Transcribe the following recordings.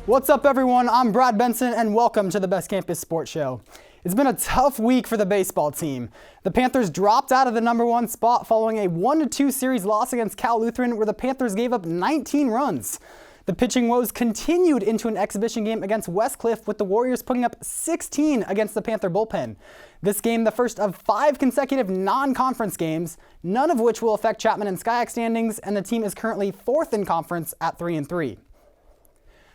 What's up, everyone? I'm Brad Benson, and welcome to the Best Campus Sports Show. It's been a tough week for the baseball team. The Panthers dropped out of the #1 spot following a 1-2 series loss against Cal Lutheran, where the Panthers gave up 19 runs. The pitching woes continued into an exhibition game against Westcliff, with the Warriors putting up 16 against the Panther bullpen. This game, the first of 5 consecutive non-conference games, none of which will affect Chapman and SCIAC standings, and the team is currently 4th in conference at 3-3.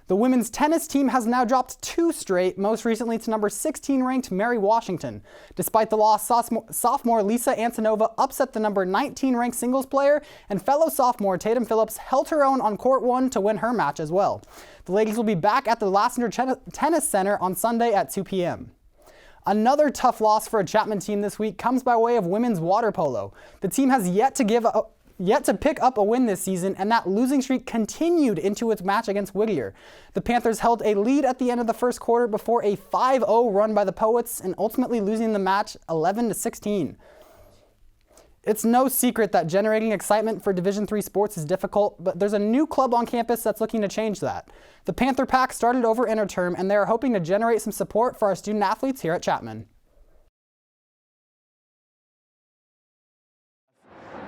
The women's tennis team has now dropped 2 straight, most recently to number 16 ranked Mary Washington. Despite the loss, sophomore Lisa Antonova upset the number 19 ranked singles player, and fellow sophomore Tatum Phillips held her own on court 1 to win her match as well. The ladies will be back at the Lassiter Tennis Center on Sunday at 2 p.m. Another tough loss for a Chapman team this week comes by way of women's water polo. The team has yet to pick up a win this season, and that losing streak continued into its match against Whittier. The Panthers held a lead at the end of the first quarter before a 5-0 run by the Poets, and ultimately losing the match 11-16. It's no secret that generating excitement for Division III sports is difficult, but there's a new club on campus that's looking to change that. The Panther Pack started over interterm, and they are hoping to generate some support for our student athletes here at Chapman.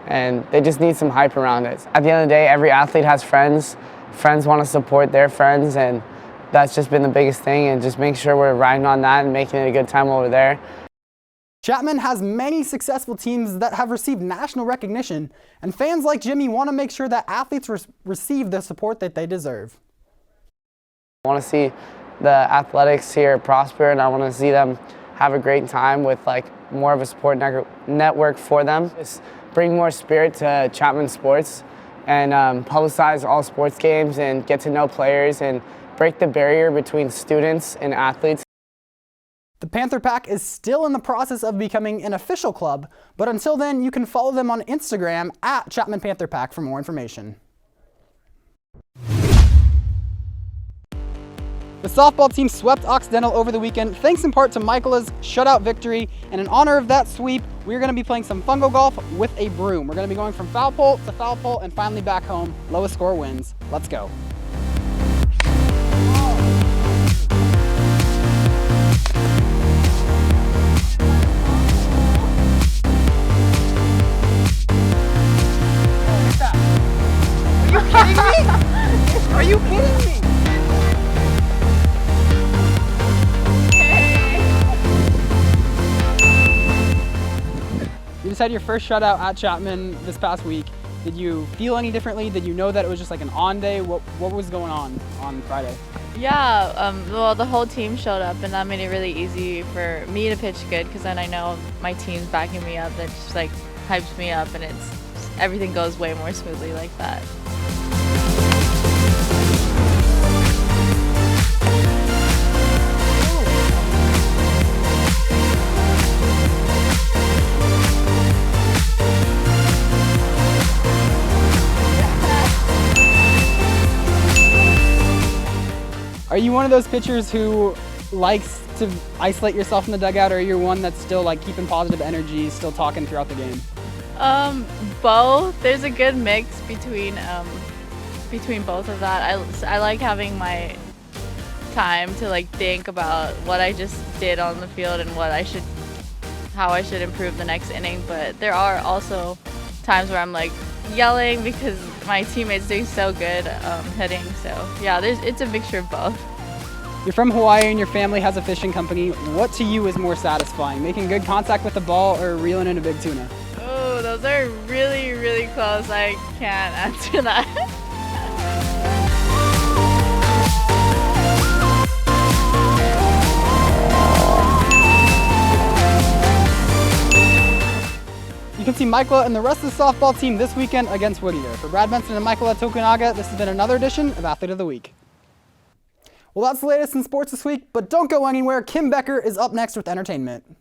And they just need some hype around it. At the end of the day, every athlete has friends. Friends want to support their friends, and that's just been the biggest thing, and just make sure we're riding on that and making it a good time over there. Chapman has many successful teams that have received national recognition, and fans like Jimmy want to make sure that athletes receive the support that they deserve. I want to see the athletics here prosper, and I want to see them have a great time with more of a support network for them. Just bring more spirit to Chapman sports and publicize all sports games and get to know players and break the barrier between students and athletes. The Panther Pack is still in the process of becoming an official club, but until then, you can follow them on Instagram at Chapman Panther Pack for more information. The softball team swept Occidental over the weekend, thanks in part to Michaela's shutout victory, and in honor of that sweep, we're going to be playing some fungo golf with a broom. We're going to be going from foul pole to foul pole and finally back home. Lowest score wins. Let's go. Are you kidding me? You just had your first shutout at Chapman this past week. Did you feel any differently? Did you know that it was just like an on day? What was going on Friday? Yeah, well, the whole team showed up, and that made it really easy for me to pitch good, because then I know my team's backing me up. That just hypes me up, and everything goes way more smoothly like that. Are you one of those pitchers who likes to isolate yourself in the dugout, or are you one that's still keeping positive energy, still talking throughout the game? Both. There's a good mix between both of that. I like having my time to think about what I just did on the field and how I should improve the next inning. But there are also times where I'm yelling because my teammate's doing so good hitting. So yeah, it's a mixture of both. You're from Hawaii and your family has a fishing company. What to you is more satisfying, making good contact with the ball or reeling in a big tuna? Oh, those are really, really close. I can't answer that. You can see Michaela and the rest of the softball team this weekend against Whittier. For Brad Benson and Michaela Tokunaga, this has been another edition of Athlete of the Week. Well, that's the latest in sports this week, but don't go anywhere. Kim Becker is up next with entertainment.